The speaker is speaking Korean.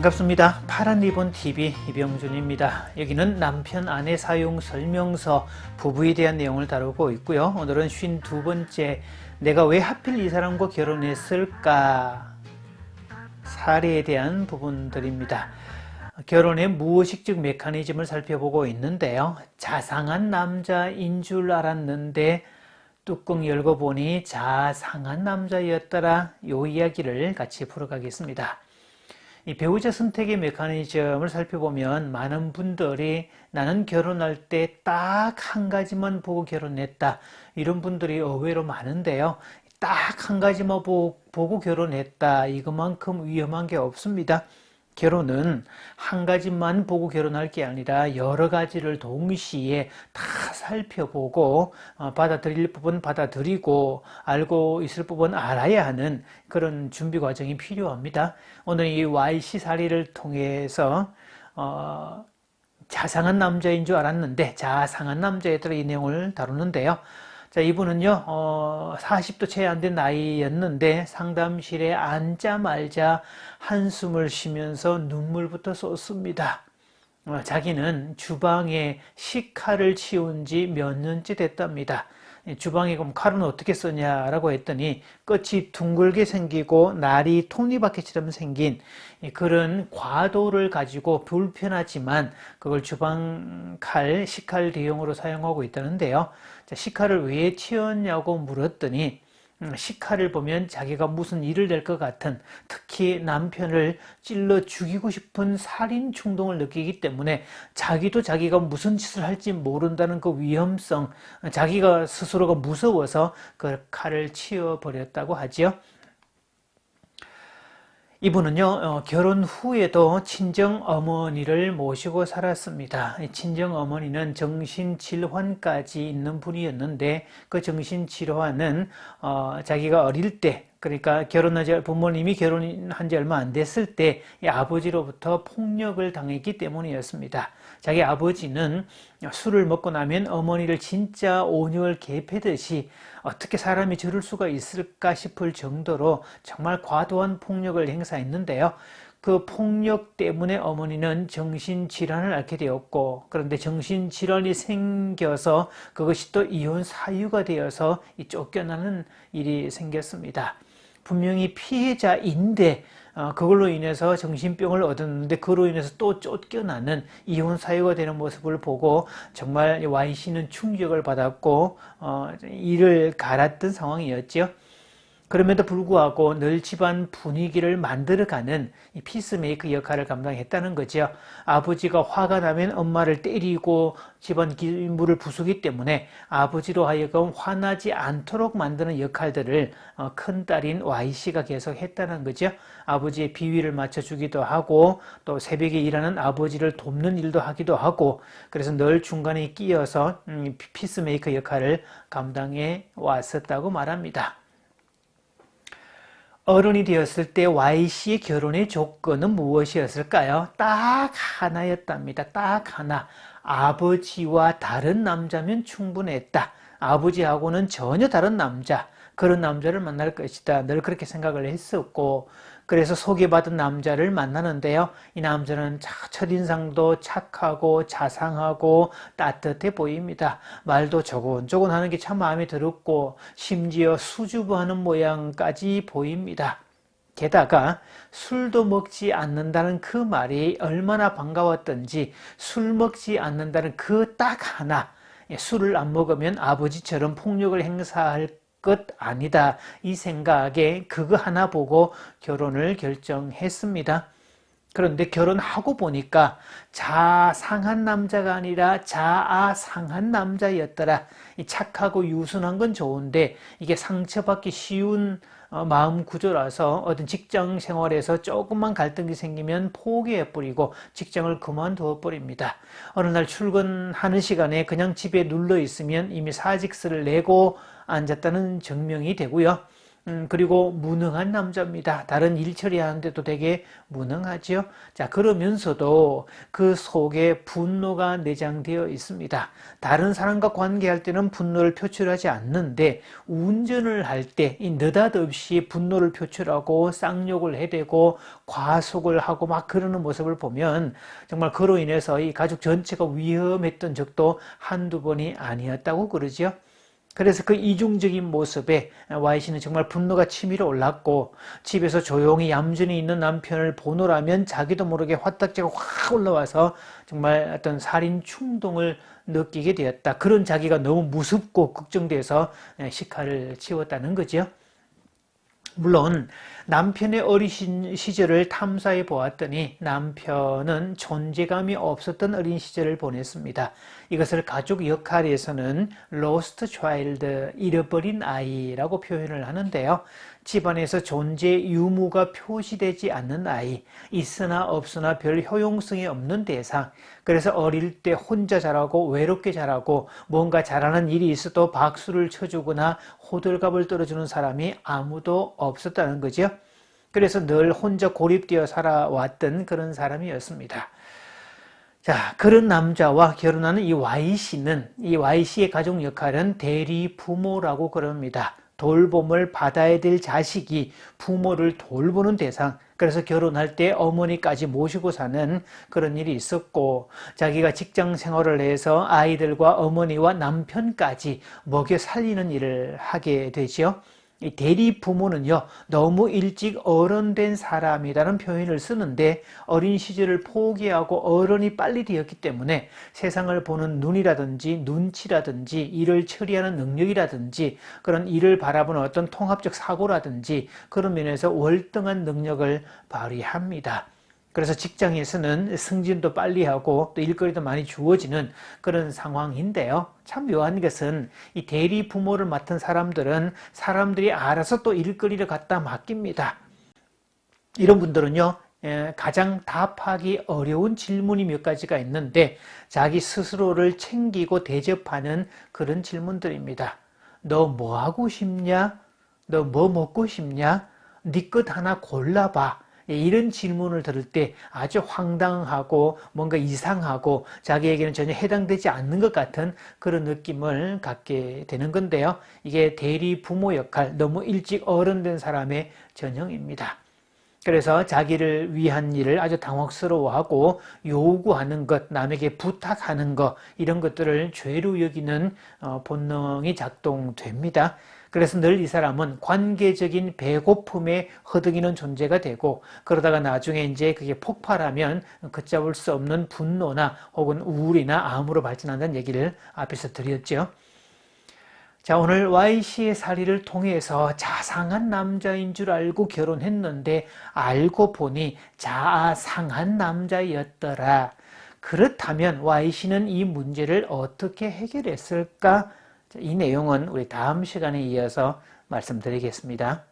반갑습니다. 파란 리본 TV 이병준입니다. 여기는 남편 아내 사용 설명서 부부에 대한 내용을 다루고 있고요. 오늘은 52번째 내가 왜 하필 이 사람과 결혼했을까 사례에 대한 부분들입니다. 결혼의 무의식적 메커니즘을 살펴보고 있는데요. 자상한 남자인 줄 알았는데 뚜껑 열고 보니 자상한 남자였더라. 요 이야기를 같이 풀어가겠습니다. 이 배우자 선택의 메커니즘을 살펴보면 많은 분들이 나는 결혼할 때 딱 한 가지만 보고 결혼했다. 이런 분들이 의외로 많은데요. 딱 한 가지만 보고 결혼했다. 이것만큼 위험한 게 없습니다. 결혼은 한 가지만 보고 결혼할 게 아니라 여러 가지를 동시에 다 살펴보고 받아들일 부분 받아들이고 알고 있을 부분 알아야 하는 그런 준비 과정이 필요합니다. 오늘 이 YC 사례를 통해서 자상한 남자인 줄 알았는데 자상한 남자애들의 이 내용을 다루는데요. 자, 이분은요, 40도 채 안 된 나이였는데 상담실에 앉자마자 한숨을 쉬면서 눈물부터 쏟습니다. 자기는 주방에 식칼을 치운 지 몇 년째 됐답니다. 주방에 그럼 칼은 어떻게 쓰냐라고 했더니 끝이 둥글게 생기고 날이 톱니바퀴처럼 생긴 그런 과도를 가지고 불편하지만 그걸 주방 칼, 식칼 대용으로 사용하고 있다는데요. 자, 식칼을 왜 치웠냐고 물었더니 식칼을 보면 자기가 무슨 일을 낼 것 같은, 특히 남편을 찔러 죽이고 싶은 살인 충동을 느끼기 때문에 자기도 자기가 무슨 짓을 할지 모른다는 그 위험성, 자기가 스스로가 무서워서 그 칼을 치워버렸다고 하지요. 이분은요, 결혼 후에도 친정 어머니를 모시고 살았습니다. 친정 어머니는 정신질환까지 있는 분이었는데 그 정신질환은 자기가 어릴 때, 그러니까 부모님이 결혼한 지 얼마 안 됐을 때 이 아버지로부터 폭력을 당했기 때문이었습니다. 자기 아버지는 술을 먹고 나면 어머니를 진짜 온열 개패듯이 어떻게 사람이 저럴 수가 있을까 싶을 정도로 정말 과도한 폭력을 행사했는데요. 그 폭력 때문에 어머니는 정신질환을 앓게 되었고, 그런데 정신질환이 생겨서 그것이 또 이혼 사유가 되어서 쫓겨나는 일이 생겼습니다. 분명히 피해자인데 그걸로 인해서 정신병을 얻었는데 그로 인해서 또 쫓겨나는 이혼 사유가 되는 모습을 보고 정말 Y씨는 충격을 받았고 이를 갈았던 상황이었죠. 그럼에도 불구하고 늘 집안 분위기를 만들어가는 이 피스메이커 역할을 감당했다는 거죠. 아버지가 화가 나면 엄마를 때리고 집안 기물을 부수기 때문에 아버지로 하여금 화나지 않도록 만드는 역할들을 큰딸인 Y씨가 계속 했다는 거죠. 아버지의 비위를 맞춰주기도 하고 또 새벽에 일하는 아버지를 돕는 일도 하기도 하고, 그래서 늘 중간에 끼어서 피스메이커 역할을 감당해 왔었다고 말합니다. 어른이 되었을 때 Y씨의 결혼의 조건은 무엇이었을까요? 딱 하나였답니다. 딱 하나. 아버지와 다른 남자면 충분했다. 아버지하고는 전혀 다른 남자, 그런 남자를 만날 것이다. 늘 그렇게 생각을 했었고, 그래서 소개받은 남자를 만나는데요. 이 남자는 첫인상도 착하고 자상하고 따뜻해 보입니다. 말도 조곤조곤 하는 게 참 마음에 들었고 심지어 수줍어하는 모양까지 보입니다. 게다가 술도 먹지 않는다는 그 말이 얼마나 반가웠던지 술 먹지 않는다는 그 딱 하나, 술을 안 먹으면 아버지처럼 폭력을 행사할 것 아니다. 이 생각에 그거 하나 보고 결혼을 결정했습니다. 그런데 결혼하고 보니까 자상한 남자가 아니라 자아상한 남자였더라. 착하고 유순한 건 좋은데 이게 상처받기 쉬운 마음 구조라서 어떤 직장 생활에서 조금만 갈등이 생기면 포기해버리고 직장을 그만두어 버립니다. 어느 날 출근하는 시간에 그냥 집에 눌러 있으면 이미 사직서를 내고 앉았다는 증명이 되고요. 그리고 무능한 남자입니다. 다른 일 처리하는데도 되게 무능하죠. 자, 그러면서도 그 속에 분노가 내장되어 있습니다. 다른 사람과 관계할 때는 분노를 표출하지 않는데 운전을 할 때 이 느닷없이 분노를 표출하고 쌍욕을 해대고 과속을 하고 막 그러는 모습을 보면 정말 그로 인해서 이 가족 전체가 위험했던 적도 한두 번이 아니었다고 그러죠. 그래서 그 이중적인 모습에 Y씨는 정말 분노가 치밀어 올랐고 집에서 조용히 얌전히 있는 남편을 보노라면 자기도 모르게 화딱지가 확 올라와서 정말 어떤 살인 충동을 느끼게 되었다. 그런 자기가 너무 무섭고 걱정돼서 식칼을 치웠다는 거죠. 물론 남편의 어린 시절을 탐사해 보았더니 남편은 존재감이 없었던 어린 시절을 보냈습니다. 이것을 가족 역할에서는 lost child, 잃어버린 아이라고 표현을 하는데요. 집안에서 존재 유무가 표시되지 않는 아이, 있으나 없으나 별 효용성이 없는 대상, 그래서 어릴 때 혼자 자라고 외롭게 자라고 뭔가 잘하는 일이 있어도 박수를 쳐주거나 호들갑을 떨어주는 사람이 아무도 없었다는 거죠. 그래서 늘 혼자 고립되어 살아왔던 그런 사람이었습니다. 자, 그런 남자와 결혼하는 이 Y씨의 가족 역할은 대리 부모라고 그럽니다. 돌봄을 받아야 될 자식이 부모를 돌보는 대상, 그래서 결혼할 때 어머니까지 모시고 사는 그런 일이 있었고, 자기가 직장 생활을 해서 아이들과 어머니와 남편까지 먹여 살리는 일을 하게 되죠. 이 대리 부모는요, 너무 일찍 어른된 사람이라는 표현을 쓰는데 어린 시절을 포기하고 어른이 빨리 되었기 때문에 세상을 보는 눈이라든지 눈치라든지 일을 처리하는 능력이라든지 그런 일을 바라보는 어떤 통합적 사고라든지 그런 면에서 월등한 능력을 발휘합니다. 그래서 직장에서는 승진도 빨리 하고 또 일거리도 많이 주어지는 그런 상황인데요. 참 묘한 것은 이 대리 부모를 맡은 사람들은 사람들이 알아서 또 일거리를 갖다 맡깁니다. 이런 분들은요, 가장 답하기 어려운 질문이 몇 가지가 있는데 자기 스스로를 챙기고 대접하는 그런 질문들입니다. 너 뭐 하고 싶냐? 너 뭐 먹고 싶냐? 네 것 하나 골라봐. 이런 질문을 들을 때 아주 황당하고 뭔가 이상하고 자기에게는 전혀 해당되지 않는 것 같은 그런 느낌을 갖게 되는 건데요. 이게 대리 부모 역할, 너무 일찍 어른된 사람의 전형입니다. 그래서 자기를 위한 일을 아주 당혹스러워하고 요구하는 것, 남에게 부탁하는 것, 이런 것들을 죄로 여기는 본능이 작동됩니다. 그래서 늘 이 사람은 관계적인 배고픔에 허덕이는 존재가 되고 그러다가 나중에 이제 그게 폭발하면 걷잡을 수 없는 분노나 혹은 우울이나 암으로 발전한다는 얘기를 앞에서 드렸죠. 자, 오늘 Y씨의 사리를 통해서 자상한 남자인 줄 알고 결혼했는데 알고 보니 자아상한 남자였더라. 그렇다면 Y씨는 이 문제를 어떻게 해결했을까? 이 내용은 우리 다음 시간에 이어서 말씀드리겠습니다.